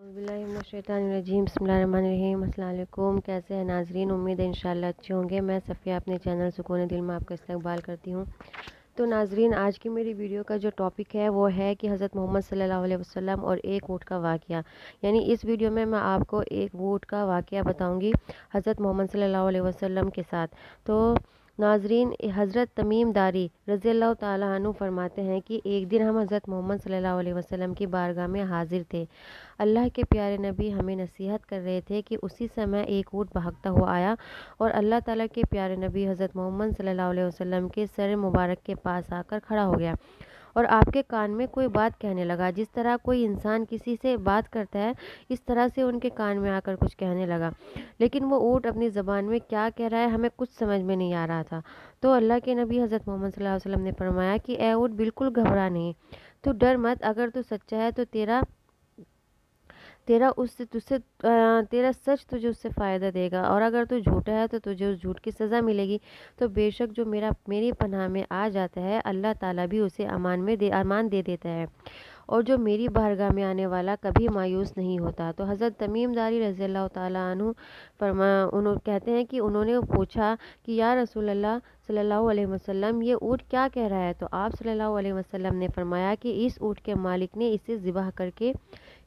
बिस्मिल्लाहिर्रहमानिर्रहीम बिस्मिल्लाहिर्रहमानिर्रहीम। अस्सलाम वालेकुम। कैसे हैं नाजरीन? उम्मीद है इंशाल्लाह अच्छे होंगे। मैं सफ़िया अपने चैनल सुकून दिल में आपका इस्तकबाल करती हूँ। तो नाजरीन, आज की मेरी वीडियो का जो टॉपिक है वो है कि हज़रत मोहम्मद सल्लल्लाहु अलैहि वसल्लम और एक ऊँट का वाक़या। यानी इस वीडियो में मैं आपको एक ऊँट का वाक़या बताऊँगी हज़रत मोहम्मद सल्लल्लाहु अलैहि वसल्लम के साथ। तो नाजरीन, हज़रत तमीम दारी रज़ी अल्लाह ताला अन्हु फरमाते हैं कि एक दिन हम हज़रत मोहम्मद सल्लल्लाहु अलैहि वसल्लम की बारगाह में हाजिर थे। अल्लाह के प्यारे नबी हमें नसीहत कर रहे थे कि उसी समय एक ऊँट भागता हुआ आया और अल्लाह ताला के प्यारे नबी हज़रत मोहम्मद सल्लल्लाहु अलैहि वसल्लम के सर मुबारक के पास आकर खड़ा हो गया और आपके कान में कोई बात कहने लगा। जिस तरह कोई इंसान किसी से बात करता है, इस तरह से उनके कान में आकर कुछ कहने लगा। लेकिन वो ऊँट अपनी ज़बान में क्या कह रहा है हमें कुछ समझ में नहीं आ रहा था। तो अल्लाह के नबी हज़रत मोहम्मद सल्लल्लाहु अलैहि वसल्लम ने फरमाया कि ए ऊँट, बिल्कुल घबरा नहीं, तो डर मत। अगर तू सच्चा है तो तेरा सच तुझे उससे फ़ायदा देगा, और अगर तू झूठा है तो तुझे उस झूठ की सज़ा मिलेगी। तो बेशक जो मेरी पनाह में आ जाता है, अल्लाह ताला भी उसे अमान दे देता है, और जो मेरी बारगाह में आने वाला कभी मायूस नहीं होता। तो हज़रत तमीम दारी रज़ी अल्लाह ताला अन्हु उन्होंने कहते हैं कि उन्होंने पूछा कि या रसूल अल्लाह सल्लल्लाहु अलैहि वसल्लम, ये ऊँट क्या कह रहा है? तो आप सल्लल्लाहु अलैहि वसल्लम ने फरमाया कि इस ऊँट के मालिक ने इसे ज़िबह करके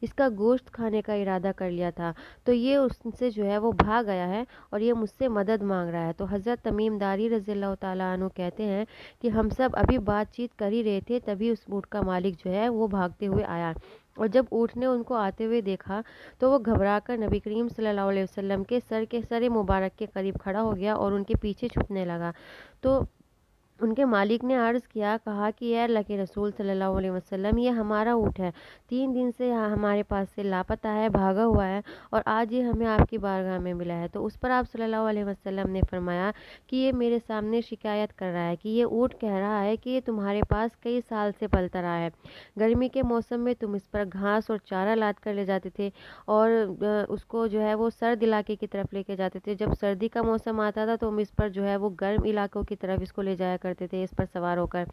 इसका गोश्त खाने का इरादा कर लिया था, तो ये उससे जो है वो भाग गया है और ये मुझसे मदद मांग रहा है। तो हज़रत तमीम दारी रज़ी अल्लाह ताला अन्हु कहते हैं कि हम सब अभी बातचीत कर ही रहे थे, तभी उस ऊँट का मालिक जो है वो भागते हुए आया, और जब ऊँट ने उनको आते हुए देखा तो वो घबराकर नबी करीम सल्लल्लाहु अलैहि वसल्लम के सर मुबारक के करीब खड़ा हो गया और उनके पीछे छुपने लगा। तो उनके मालिक ने अर्ज़ किया, कहा कि ए अल्लाह के रसूल सल्लल्लाहु अलैहि वसल्लम, ये हमारा ऊँट है, 3 दिन से हमारे पास से लापता है, भागा हुआ है, और आज ये हमें आपकी बारगाह में मिला है। तो उस पर आप सल्लल्लाहु अलैहि वसल्लम ने फरमाया कि ये मेरे सामने शिकायत कर रहा है कि ये ऊँट कह रहा है कि ये तुम्हारे पास कई साल से पलता रहा है। गर्मी के मौसम में तुम इस पर घास और चारा लाद कर ले जाते थे और उसको जो है वो सर्द इलाके की तरफ लेके जाते थे। जब सर्दी का मौसम आता था तो हम इस पर जो है वो गर्म इलाकों की तरफ इसको ले जाया करते थे, इस पर सवार होकर।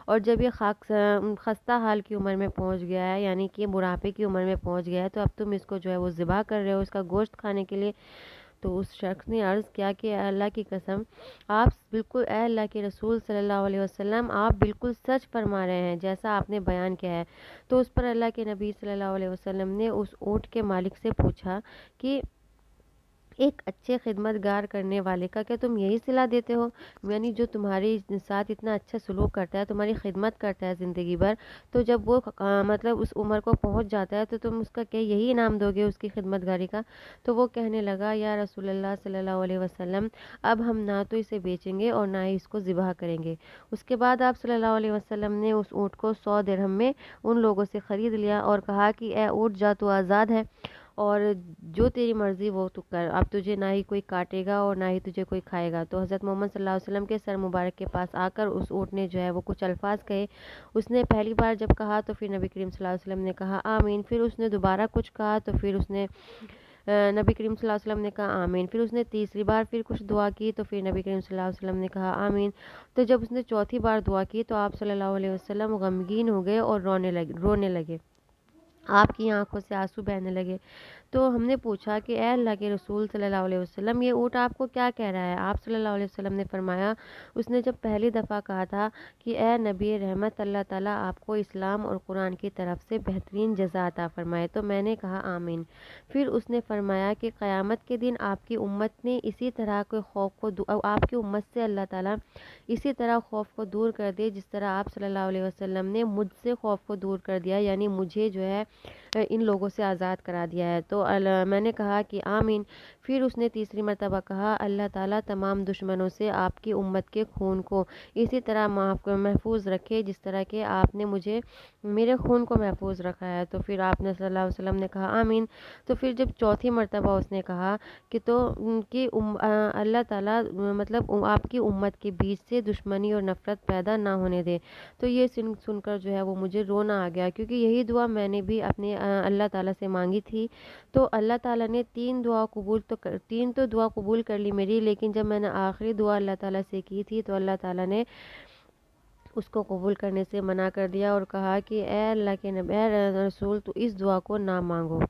और जब ये खस्ता हाल की उम्र में पहुंच गया है, यानी कि बुढ़ापे की उम्र में पहुंच गया है, तो अब तुम इसको जो है वो ज़िबा कर रहे हो इसका गोश्त खाने के लिए। तो उस शख्स ने अर्ज़ किया कि अल्लाह की कसम, आप बिल्कुल, ए अल्लाह के रसूल सल्लल्लाहु अलैहि वसल्लम, आप बिल्कुल सच फरमा रहे हैं जैसा आपने बयान किया है। तो उस पर अल्लाह के नबी सल्लल्लाहु अलैहि वसल्लम ने उस ऊँट के मालिक से पूछा कि एक अच्छे खिदमतगार करने वाले का क्या तुम यही सिला देते हो? यानी जो तुम्हारे साथ इतना अच्छा सलूक करता है, तुम्हारी खिदमत करता है ज़िंदगी भर, तो जब वो मतलब उस उम्र को पहुंच जाता है तो तुम उसका क्या यही इनाम दोगे उसकी खिदमतगारी का? तो वो कहने लगा, या रसूल अल्लाह सल्लल्लाहु अलैहि वसल्लम, अब हम ना तो इसे बेचेंगे और ना ही इसको ज़िबह करेंगे। उसके बाद आप सल्लल्लाहु अलैहि वसल्लम ने उस ऊँट को 100 दिरहम में उन लोगों से ख़रीद लिया और कहा कि ए ऊँट, जा, तू आज़ाद है, और जो तेरी मर्ज़ी वो तू कर, अब तुझे ना ही कोई काटेगा और ना ही तुझे कोई खाएगा। तो हज़रत मोहम्मद सल्लल्लाहु अलैहि वसल्लम के सर मुबारक के पास आकर उस ऊँट ने जो है वो कुछ अल्फाज कहे। उसने पहली बार जब कहा तो फिर नबी करीम सल्लल्लाहु अलैहि वसल्लम ने कहा आमीन। फिर उसने दोबारा कुछ कहा तो फिर उसने नबी करीम सल्लल्लाहु अलैहि वसल्लम ने कहा आमीन। फिर उसने तीसरी बार फिर कुछ दुआ की तो फिर नबी करीम सल्लल्लाहु अलैहि वसल्लम ने कहा आमीन। तो जब उसने चौथी बार दुआ की तो आप सल्लल्लाहु अलैहि वसल्लम गमगीन हो गए और रोने लगे, आपकी आंखों से आंसू बहने लगे। तो हमने पूछा कि ए अल्लाह के रसूल सल्लल्लाहु अलैहि वसल्लम, ये ऊँट आपको क्या कह रहा है? आप सल्लल्लाहु अलैहि वसल्लम ने फरमाया, उसने जब पहली दफ़ा कहा था कि ए नबी रहमत, अल्लाह ताला आपको इस्लाम और कुरान की तरफ से बेहतरीन जज़ा अता फरमाए। तो मैंने कहा आमीन। फिर उसने फरमाया कि क़यामत के दिन आपकी उम्मत ने इसी तरह के खौफ को आपकी उम्मत से अल्लाह ताला इसी तरह खौफ को दूर कर दे जिस तरह आप सल्लल्लाहु अलैहि वसल्लम ने मुझसे खौफ को दूर कर दिया, यानी मुझे जो है इन लोगों से आज़ाद करा दिया है। तो मैंने कहा कि आमीन। फिर उसने तीसरी मरतबा कहा, अल्लाह ताला तमाम दुश्मनों से आपकी उम्मत के खून को इसी तरह महफूज रखे जिस तरह के आपने मुझे मेरे खून को महफूज रखा है। तो फिर आपने सल्लल्लाहु अलैहि वसल्लम ने कहा आमीन। तो फिर जब चौथी मरतबा उसने कहा कि अल्लाह ताला मतलब आपकी उम्मत के बीच से दुश्मनी और नफ़रत पैदा ना होने दे। तो ये सुनकर जो है वो मुझे रोना आ गया, क्योंकि यही दुआ मैंने भी अपने अल्लाह ताला से मांगी थी। तो अल्लाह ताला ने तीन तो दुआ कबूल कर ली मेरी, लेकिन जब मैंने आखिरी दुआ अल्लाह ताला से की थी तो अल्लाह ताला ने उसको कबूल करने से मना कर दिया और कहा कि ए अल्लाह के नबी, ए रसूल, तो इस दुआ को ना मांगो।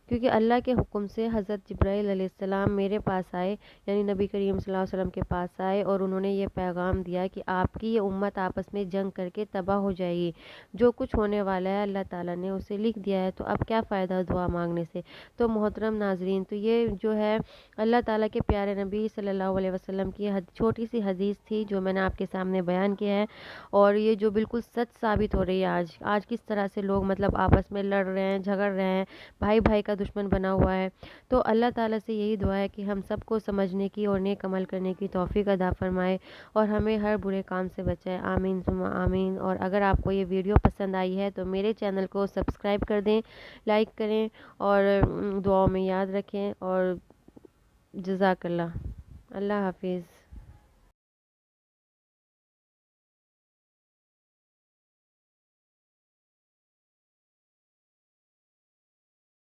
کیونکہ اللہ کے حکم سے حضرت جبرائیل علیہ السلام میرے پاس آئے، یعنی نبی کریم صلی اللہ علیہ وسلم کے پاس آئے، اور انہوں نے یہ پیغام دیا کہ آپ کی یہ امت آپس میں جنگ کر کے تباہ ہو جائے گی، جو کچھ ہونے والا ہے اللہ تعالیٰ نے اسے لکھ دیا ہے، تو اب کیا فائدہ دعا مانگنے سے۔ تو محترم ناظرین، تو یہ جو ہے اللہ تعالیٰ کے پیارے نبی صلی اللہ علیہ وسلم کی چھوٹی سی حدیث تھی جو میں نے آپ کے سامنے بیان کیا ہے، اور یہ جو بالکل سچ ثابت ہو رہی ہے آج کس طرح سے لوگ مطلب آپس میں لڑ رہے ہیں، جھگڑ رہے ہیں، بھائی بھائی کا دشمن بنا ہوا ہے۔ تو اللہ تعالیٰ سے یہی دعا ہے کہ ہم سب کو سمجھنے کی اور نیک عمل کرنے کی توفیق عطا فرمائے، اور ہمیں ہر برے کام سے بچائے، آمین ثم آمین۔ اور اگر آپ کو یہ ویڈیو پسند آئی ہے تو میرے چینل کو سبسکرائب کر دیں، لائک کریں، اور دعاؤں میں یاد رکھیں، اور جزاک اللہ۔ اللہ حافظ۔